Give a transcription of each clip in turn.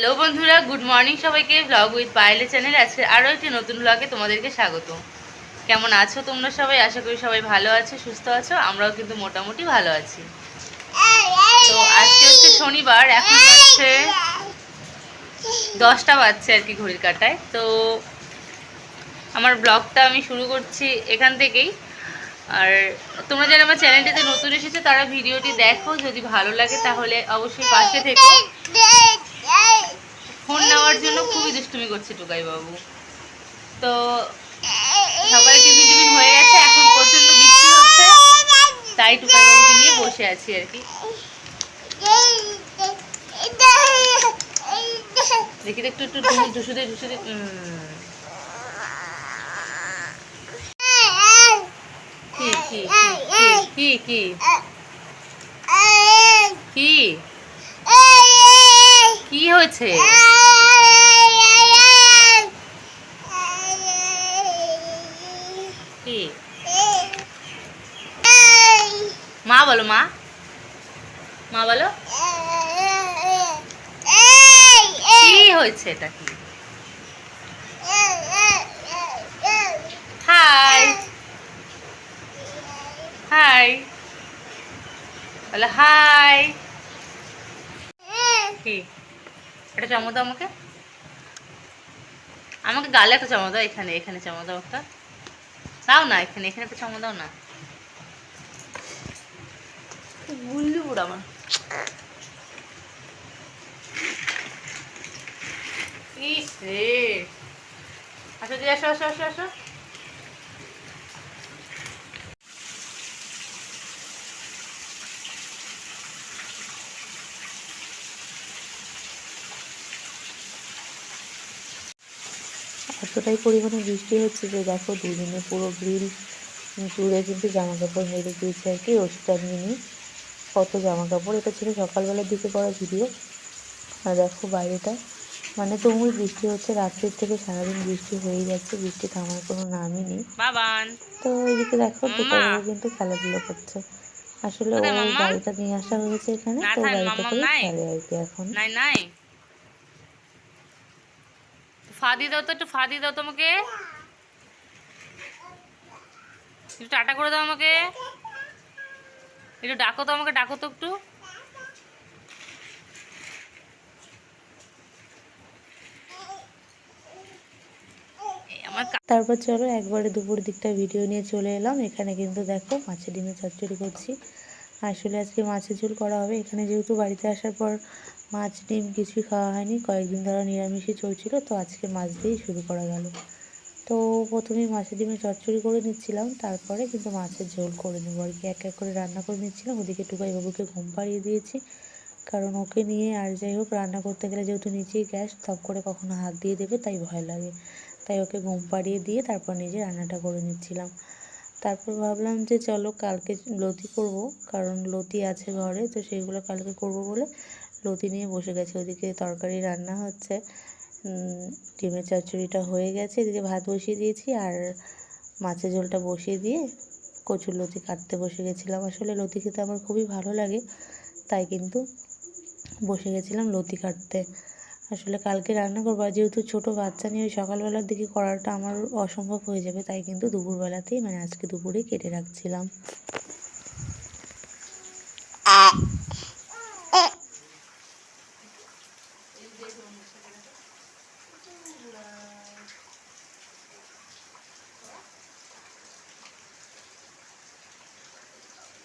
Hello বন্ধুরা, good morning সবাইকে। Blog with পায়েলের চ্যানেলে আজকে আরও একটি নতুন ব্লগে তোমাদেরকে স্বাগত। কেমন আছো তোমরা সবাই? আশা করি সবাই ভালো আছো, সুস্থ আছো। আমরাও কিন্তু মোটামুটি ভালো আছি। তো আজকে হচ্ছে শনিবার, এখন হচ্ছে 10টা বাজছে আর কি ঘড়ির কাঁটায়। তো আমার ব্লগটা আমি শুরু করছি এখান থেকেই। আর তোমরা যারা আমার চ্যানেলটিতে নতুন এসেছো তারা ভিডিওটি দেখো, যদি ভালো লাগে তাহলে অবশ্যই পাশে থেকো। ফোন নেওয়ার জন্য খুবই দুষ্টুমি করছে টুকাই বাবু। তো সকালে টিফিন টিফিন হয়ে গেছে, এখন প্রচন্ড বৃষ্টি হচ্ছে, তাই টুকাই বাবুকে নিয়ে বসে আছি আর কি। দেখি একটু একটু ঢুসুদে ঢুসুদে। কি কি কি কি কি কি হয়েছে? কি মা বলো, মা মা বলো, কি হয়েছে? এটা কি? হাই হাই বলো, হাই। কি একটা চামচ দাও আমাকে, আমাকে গালে একটা চামচ দাও, এখানে এখানে চামচ দাও একটা, দাও না, এখানে এখানে একটা চামচ দাও না। বুঝলি বুড়া আমার। ইস রে, আসো দি, আসো আসো আসো আসো। এতটাই পরিমাণে বৃষ্টি হচ্ছে যে দেখো দুদিনে পুরো গ্রিল জুড়ে কিন্তু জামা কাপড় মেরে দিয়েছে আর কি, রশিটা নিয়ে কত জামা কাপড়। এটা ছিল সকালবেলার দিকে করা ভিডিও। আর দেখো বাইরেটা মানে তুমুল বৃষ্টি হচ্ছে, রাত্রির থেকে সারাদিন বৃষ্টি হয়েই যাচ্ছে, বৃষ্টি থামার কোনো নামই নেই। বাবান, তো এদিকে দেখো মাম্মা টুকাইবাবু কিন্তু খেলাধুলো করছে। আসলে কোথায় ওর মাম্মা? গাড়িটা নিয়ে আসা হয়েছে এখানে, না তো থাক, গাড়িতে মাম্মাম করে নাই, খেলে আর কি এখন। নাই নাই। ফা দিয়ে দাও তো, একটু ফা দিয়ে দাও তোমাকে, একটু টাটা করে দাও আমাকে, একটু ডাকো তো আমাকে, ডাকো তো একটু। আমার তারপর চলো একবারে দুপুর দিকটা ভিডিও নিয়ে চলে এলাম। এখানে কিন্তু দেখো মাছের ডিমের চচ্চড়ি করছি। আসলে আজকে মাছের ঝোল করা হবে। এখানে যেহেতু বাড়িতে আসার পর মাছ ডিম কিছুই খাওয়া হয়নি, কয়েকদিন ধরে নিরামিষই চলছিল, তো আজকে মাছ দিয়েই শুরু করা গেল। তো প্রথমেই মাছের ডিমের চচ্চড়ি করে নিচ্ছিলাম, তারপরে কিন্তু মাছের ঝোল করে নেবো আর কি। এক এক করে রান্না করে নিচ্ছিলাম। ওদিকে টুকাইবাবুকে ঘুম পাড়িয়ে দিয়েছি, কারণ ওকে নিয়ে আর যাই হোক রান্না করতে গেলে যেহেতু নিচেই গ্যাস, থপ করে কখনো হাত দিয়ে দেবে তাই ভয় লাগে। তাই ওকে ঘুম পাড়িয়ে দিয়ে তারপর নিজে রান্নাটা করে নিচ্ছিলাম। তারপর ভাবলাম যে চলো কালকে লতি করব, কারণ লতি আছে ঘরে, তো সেইগুলো কালকে করব বলে লতি নিয়ে বসে গেছে। ওদিকে তরকারি রান্না হচ্ছে, ডিমের চচ্চড়িটা হয়ে গেছে, এদিকে ভাত বসিয়ে দিয়েছি, আর মাছের ঝোলটা বসিয়ে দিয়ে কচুর লতি কাটতে বসে গেছিলাম। আসলে লতি খেতে আমার খুবই ভালো লাগে, তাই কিন্তু বসে গেছিলাম লতি কাটতে। আসলে কালকে রান্না করবো, আর যেহেতু ছোটো বাচ্চা নিয়ে ওই সকালবেলার দিকে করাটা আমার অসম্ভব হয়ে যাবে, তাই কিন্তু দুপুরবেলাতেই মানে আজকে দুপুরেই কেটে রাখছিলাম।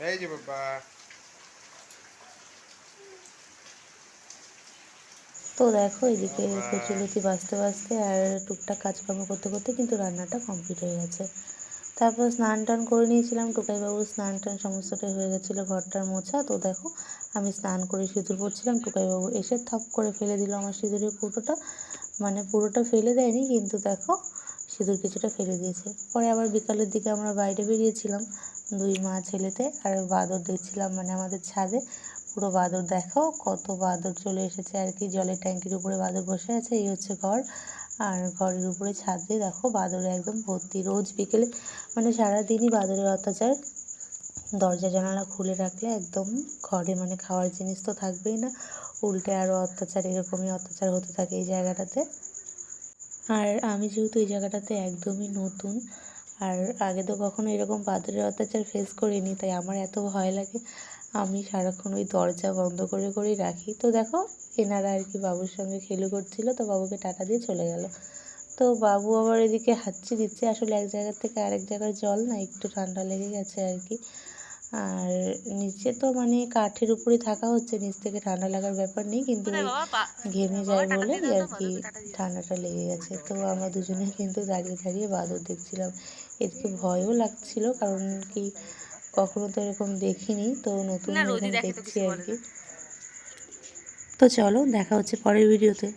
এই যে বাবা, তো দেখো এদিকে কচুলতি বাজতে বাজতে আর টুকটাক কাজকর্ম করতে করতে কিন্তু রান্নাটা কমপ্লিট হয়ে গেছে। তারপর স্নান টান করে নিয়েছিলাম, টুকাইবাবু স্নান টান সমস্তটাই হয়ে গেছিলো, ঘরটার মোছা। তো দেখো আমি স্নান করে সিঁদুর পরছিলাম, টুকাইবাবু এসে থপ করে ফেলে দিল আমার সিঁদুরের কৌটোটা। মানে পুরোটা ফেলে দেয়নি, কিন্তু দেখো সিঁদুর কিছুটা ফেলে দিয়েছে। পরে আবার বিকালের দিকে আমরা বাইরে বেরিয়েছিলাম দুই মা ছেলেতে, আর বাদর দেখছিলাম মানে আমাদের ছাদে পুরো বাদর। দেখো কত বাদর চলে এসেছে আর কি, জলের ট্যাঙ্কির উপরে বাদর বসে আছে। এই হচ্ছে ঘর, আর ঘরের উপরে ছাদে দেখো বাদরে একদম ভর্তি। রোজ বিকেলে মানে সারাদিনই বাদরের অত্যাচার। দরজা জানালা খুলে রাখলে একদম ঘরে মানে খাওয়ার জিনিস তো থাকবেই না, উল্টে আরও অত্যাচার, এরকমই অত্যাচার হতে থাকে এই জায়গাটাতে। আর আমি যেহেতু এই জায়গাটাতে একদমই নতুন, আর আগে তো কখনো এরকম বাদরের অত্যাচার ফেস করিনি, তাই আমার এত ভয় লাগে, আমি সারাক্ষণ ওই দরজা বন্ধ করে করেই রাখি। তো দেখো এনারা আর কি বাবুর সঙ্গে খেলু করছিল, তো বাবুকে টাটা দিয়ে চলে গেল। তো বাবু আবার এদিকে হাঁচি দিচ্ছে, আসলে এক জায়গা থেকে আরেক জায়গার জল না একটু ঠান্ডা লেগে গেছে আর কি। আর নিচে তো মানে কাঠের উপরে থাকা হচ্ছে, নিচ থেকে ঠান্ডা লাগার ব্যাপার নেই, কিন্তু ওই ঘেমে যায় বলে আর কি ঠান্ডাটা লেগে গেছে। তো আমরা দুজনে কিন্তু দাঁড়িয়ে দাঁড়িয়ে বাদর দেখছিলাম, এদিকে ভয়ও লাগছিল, কারণ কি কখনো তো এরকম দেখিনি, তো নতুন এখানে দেখছি আর কি। তো চলো দেখা হচ্ছে পরের ভিডিওতে।